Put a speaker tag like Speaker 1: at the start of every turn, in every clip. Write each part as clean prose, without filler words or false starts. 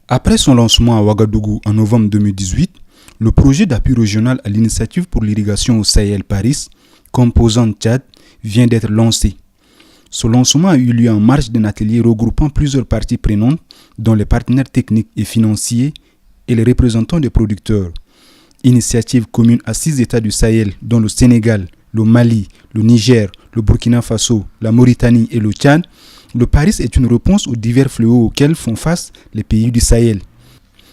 Speaker 1: Après son lancement à Ouagadougou en novembre 2018, le projet d'appui régional à l'initiative pour l'irrigation au Sahel Paris, composant Tchad, vient d'être lancé. Ce lancement a eu lieu en marge d'un atelier regroupant plusieurs parties prenantes, dont les partenaires techniques et financiers et les représentants des producteurs. Initiative commune à 6 États du Sahel, dont le Sénégal, le Mali, le Niger, le Burkina Faso, la Mauritanie et le Tchad, le Paris est une réponse aux divers fléaux auxquels font face les pays du Sahel.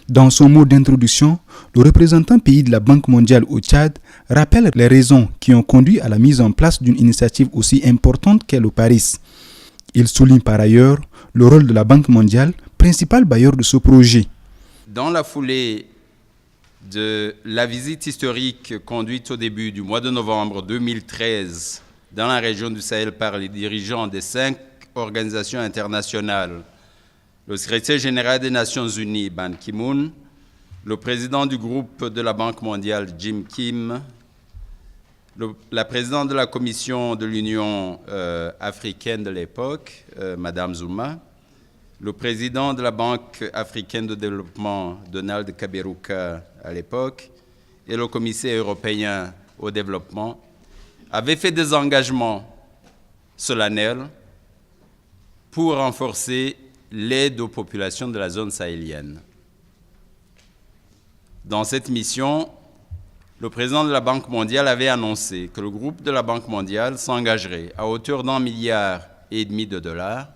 Speaker 1: Dans son mot d'introduction, le représentant pays de la Banque mondiale au Tchad rappelle les raisons qui ont conduit à la mise en place d'une initiative aussi importante qu'est le Paris. Il souligne par ailleurs le rôle de la Banque mondiale, principal bailleur de ce projet.
Speaker 2: Dans la foulée de la visite historique conduite au début du mois de novembre 2013 dans la région du Sahel par les dirigeants des 5 organisations internationales, le secrétaire général des Nations Unies, Ban Ki-moon, le président du groupe de la Banque mondiale, Jim Kim, la présidente de la Commission de l'Union africaine de l'époque, Madame Zuma, le président de la Banque africaine de développement, Donald Kaberuka, à l'époque, et le commissaire européen au développement, avaient fait des engagements solennels pour renforcer l'aide aux populations de la zone sahélienne. Dans cette mission, le président de la Banque mondiale avait annoncé que le groupe de la Banque mondiale s'engagerait à hauteur d'1,5 milliard de dollars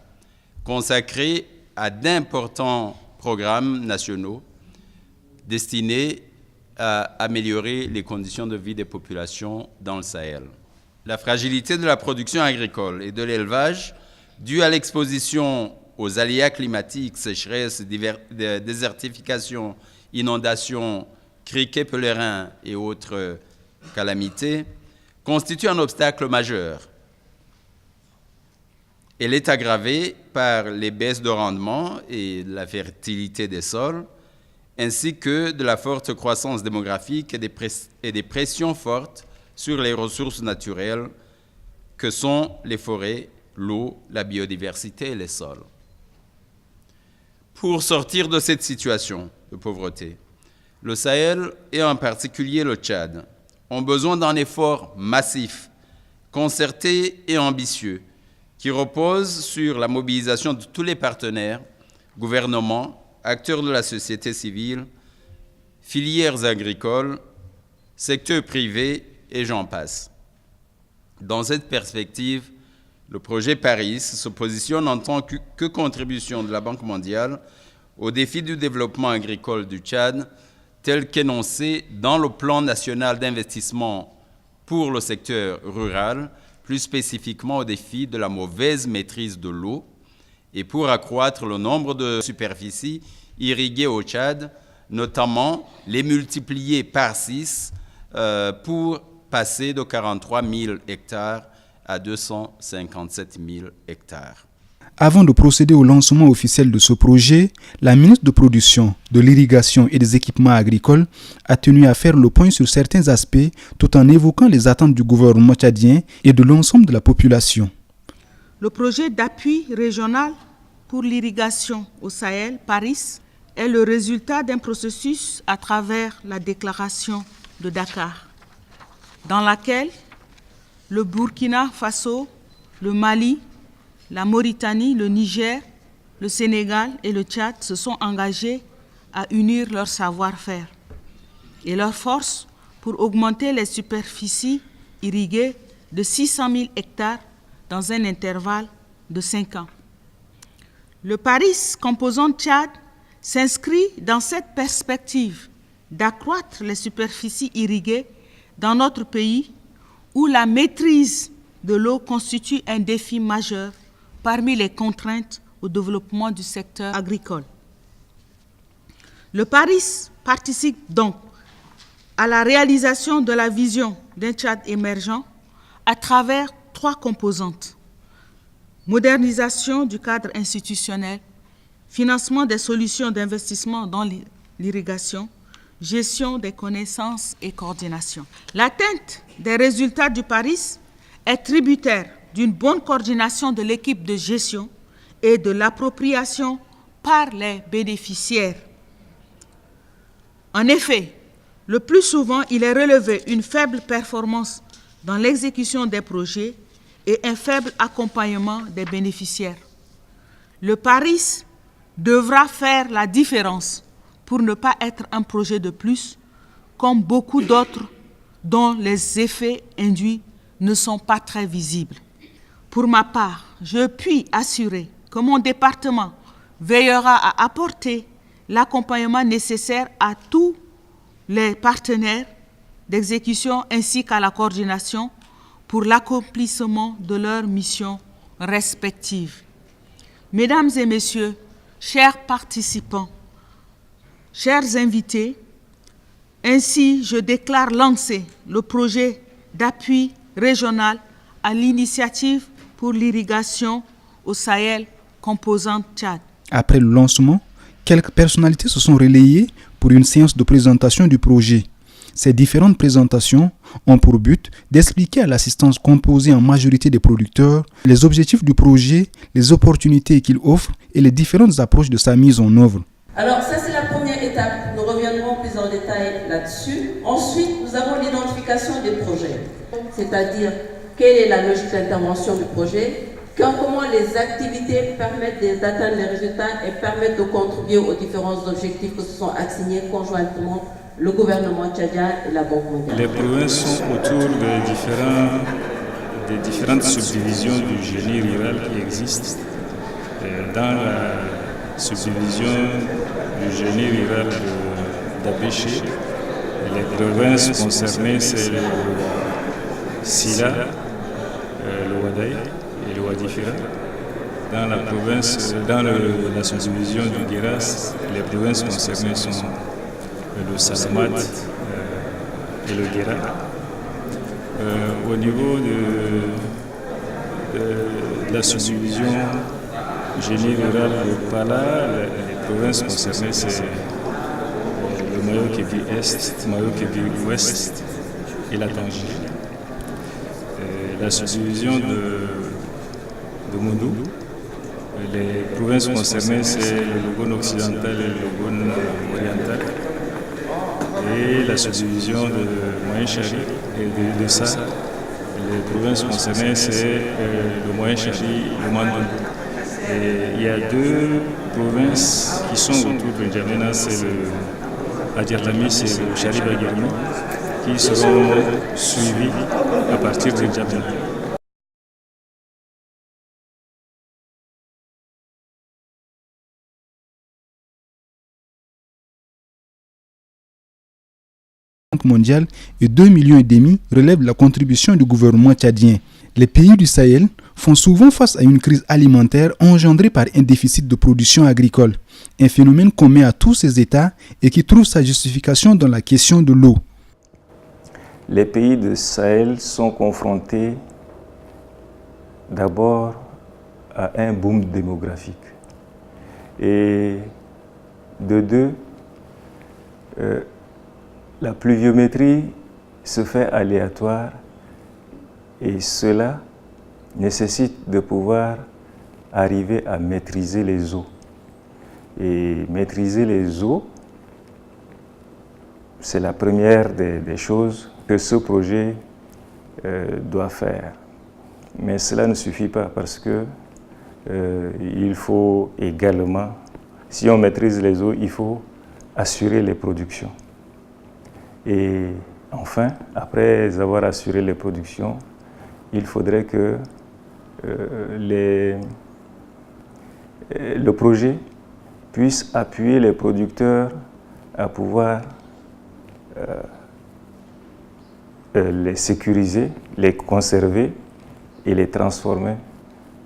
Speaker 2: consacrés à d'importants programmes nationaux destinés à améliorer les conditions de vie des populations dans le Sahel. La fragilité de la production agricole et de l'élevage, due à l'exposition aux aléas climatiques, sécheresse, désertification, inondations, criquets pèlerins et autres calamités, constitue un obstacle majeur. Elle est aggravée par les baisses de rendement et la fertilité des sols, ainsi que de la forte croissance démographique et des pressions fortes sur les ressources naturelles que sont les forêts, l'eau, la biodiversité et les sols. Pour sortir de cette situation de pauvreté, le Sahel, et en particulier le Tchad, ont besoin d'un effort massif, concerté et ambitieux, qui repose sur la mobilisation de tous les partenaires, gouvernements, acteurs de la société civile, filières agricoles, secteur privé et j'en passe. Dans cette perspective, le projet Paris se positionne en tant que contribution de la Banque mondiale au défi du développement agricole du Tchad, tel qu'énoncé dans le plan national d'investissement pour le secteur rural, plus spécifiquement au défi de la mauvaise maîtrise de l'eau, et pour accroître le nombre de superficies irriguées au Tchad, notamment les multiplier par 6 pour passer de 43 000 hectares à 257 000 hectares.
Speaker 1: Avant de procéder au lancement officiel de ce projet, la ministre de Production, de l'Irrigation et des Équipements agricoles a tenu à faire le point sur certains aspects tout en évoquant les attentes du gouvernement tchadien et de l'ensemble de la population.
Speaker 3: Le projet d'appui régional pour l'irrigation au Sahel, Paris, est le résultat d'un processus à travers la déclaration de Dakar, dans laquelle le Burkina Faso, le Mali, la Mauritanie, le Niger, le Sénégal et le Tchad se sont engagés à unir leur savoir-faire et leurs forces pour augmenter les superficies irriguées de 600 000 hectares dans un intervalle de 5 ans. Le Paris, composant Tchad, s'inscrit dans cette perspective d'accroître les superficies irriguées dans notre pays où la maîtrise de l'eau constitue un défi majeur parmi les contraintes au développement du secteur agricole. Le Paris participe donc à la réalisation de la vision d'un Tchad émergent à travers 3 composantes. Modernisation du cadre institutionnel, financement des solutions d'investissement dans l'irrigation, gestion des connaissances et coordination. L'atteinte des résultats du Paris est tributaire d'une bonne coordination de l'équipe de gestion et de l'appropriation par les bénéficiaires En effet, le plus souvent, il est relevé une faible performance dans l'exécution des projets et un faible accompagnement des bénéficiaires. Le PARIS devra faire la différence pour ne pas être un projet de plus, comme beaucoup d'autres dont les effets induits ne sont pas très visibles. Pour ma part, je puis assurer que mon département veillera à apporter l'accompagnement nécessaire à tous les partenaires d'exécution ainsi qu'à la coordination pour l'accomplissement de leurs missions respectives. Mesdames et messieurs, chers participants, chers invités, ainsi je déclare lancer le projet d'appui régional à l'initiative pour l'irrigation au Sahel composante Tchad.
Speaker 1: Après le lancement, quelques personnalités se sont relayées pour une séance de présentation du projet. Ces différentes présentations ont pour but d'expliquer à l'assistance composée en majorité des producteurs les objectifs du projet, les opportunités qu'il offre et les différentes approches de sa mise en œuvre.
Speaker 4: Alors ça c'est la première étape, nous reviendrons plus en détail là-dessus. Ensuite, nous avons l'identification des projets, c'est-à-dire quelle est la logique d'intervention du projet, comment les activités permettent d'atteindre les résultats et permettent de contribuer aux différents objectifs que se sont assignés conjointement le gouvernement tchadien et la Banque mondiale.
Speaker 5: Les provinces sont autour des différentes subdivisions du génie rural qui existent. Dans la subdivision du génie rural d'Abéché, les provinces concernées, c'est le Sila, le Wadaï et le Wadifira. Dans la subdivision du Guéras, les provinces concernées sont le Salamat et le Guéra. Au niveau de la subdivision génie rural de Pala, les provinces concernées, c'est le Mayo-Kébi Est, Mayo-Kébi Ouest et la Tangier. La subdivision de Mondou, les provinces concernées, c'est le Logone occidental et le Logone oriental. Et la subdivision de Moyen-Chari et de ça, les provinces concernées, c'est le Moyen-Chari et le Mandou. Et il y a deux provinces qui sont autour de N'Djamena, c'est le Adjerlamis et le Chari-Baguirmi, qui seront suivis à partir de N'Djamena.
Speaker 1: Mondiale et 2,5 millions relèvent la contribution du gouvernement tchadien. Les pays du Sahel font souvent face à une crise alimentaire engendrée par un déficit de production agricole, un phénomène commun à tous ces États et qui trouve sa justification dans la question de l'eau.
Speaker 6: Les pays du Sahel sont confrontés d'abord à un boom démographique et de deux, la pluviométrie se fait aléatoire et cela nécessite de pouvoir arriver à maîtriser les eaux. Et maîtriser les eaux, c'est la première des choses que ce projet doit faire. Mais cela ne suffit pas parce que il faut également, si on maîtrise les eaux, il faut assurer les productions. Et enfin, après avoir assuré les productions, il faudrait que le projet puisse appuyer les producteurs à pouvoir les sécuriser, les conserver et les transformer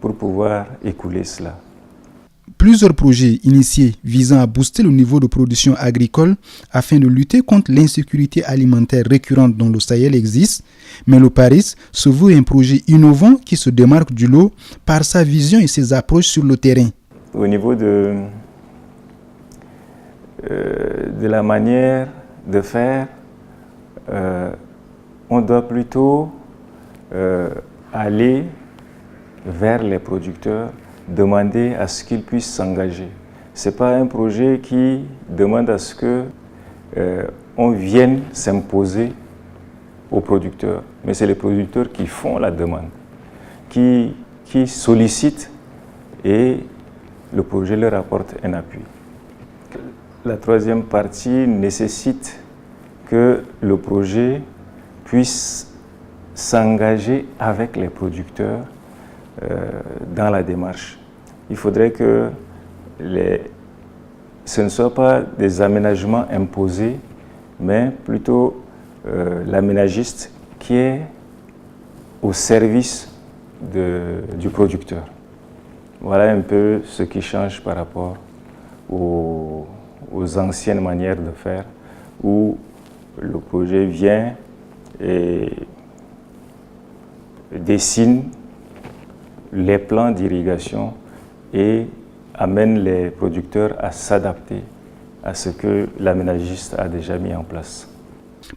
Speaker 6: pour pouvoir écouler cela.
Speaker 1: Plusieurs projets initiés visant à booster le niveau de production agricole afin de lutter contre l'insécurité alimentaire récurrente dans le Sahel existent, mais le PARIS se veut un projet innovant qui se démarque du lot par sa vision et ses approches sur le terrain.
Speaker 6: Au niveau de la manière de faire, on doit plutôt aller vers les producteurs, demander à ce qu'ils puissent s'engager. Ce n'est pas un projet qui demande à ce que on vienne s'imposer aux producteurs. Mais c'est les producteurs qui font la demande, qui sollicitent et le projet leur apporte un appui. La troisième partie nécessite que le projet puisse s'engager avec les producteurs dans la démarche. Il faudrait que ce ne soit pas des aménagements imposés, mais plutôt l'aménagiste qui est au service du producteur. Voilà un peu ce qui change par rapport aux anciennes manières de faire, où le projet vient et dessine les plans d'irrigation et amène les producteurs à s'adapter à ce que l'aménagiste a déjà mis en place.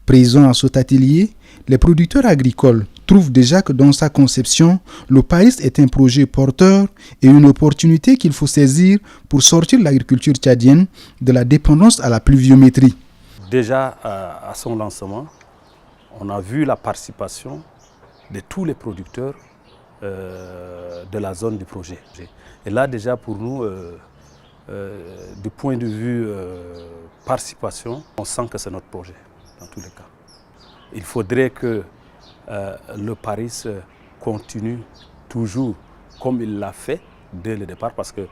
Speaker 1: Présents à cet atelier, les producteurs agricoles trouvent déjà que dans sa conception, le PARIS est un projet porteur et une opportunité qu'il faut saisir pour sortir l'agriculture tchadienne de la dépendance à la pluviométrie.
Speaker 7: Déjà à son lancement, on a vu la participation de tous les producteurs de la zone du projet. Et là déjà pour nous, du point de vue participation, on sent que c'est notre projet dans tous les cas. Il faudrait que le PARIS continue toujours comme il l'a fait dès le départ, parce que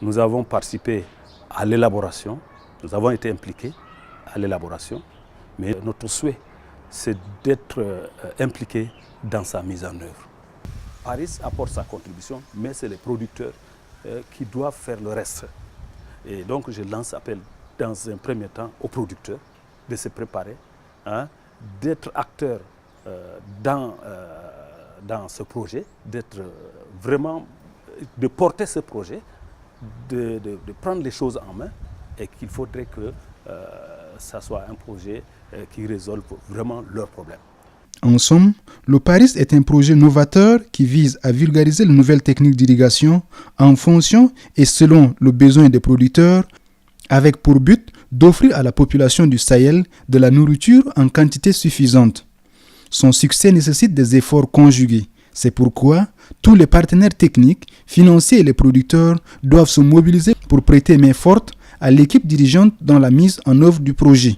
Speaker 7: nous avons participé à l'élaboration, nous avons été impliqués à l'élaboration, mais notre souhait c'est d'être impliqués dans sa mise en œuvre. PARIS apporte sa contribution, mais c'est les producteurs qui doivent faire le reste. Et donc je lance appel dans un premier temps aux producteurs de se préparer, d'être acteurs dans ce projet, d'être vraiment, de porter ce projet, de prendre les choses en main, et qu'il faudrait que ça soit un projet qui résolve vraiment leurs problèmes.
Speaker 1: En somme, le PARIS est un projet novateur qui vise à vulgariser les nouvelles techniques d'irrigation en fonction et selon le besoin des producteurs, avec pour but d'offrir à la population du Sahel de la nourriture en quantité suffisante. Son succès nécessite des efforts conjugués. C'est pourquoi tous les partenaires techniques, financiers et les producteurs doivent se mobiliser pour prêter main forte à l'équipe dirigeante dans la mise en œuvre du projet.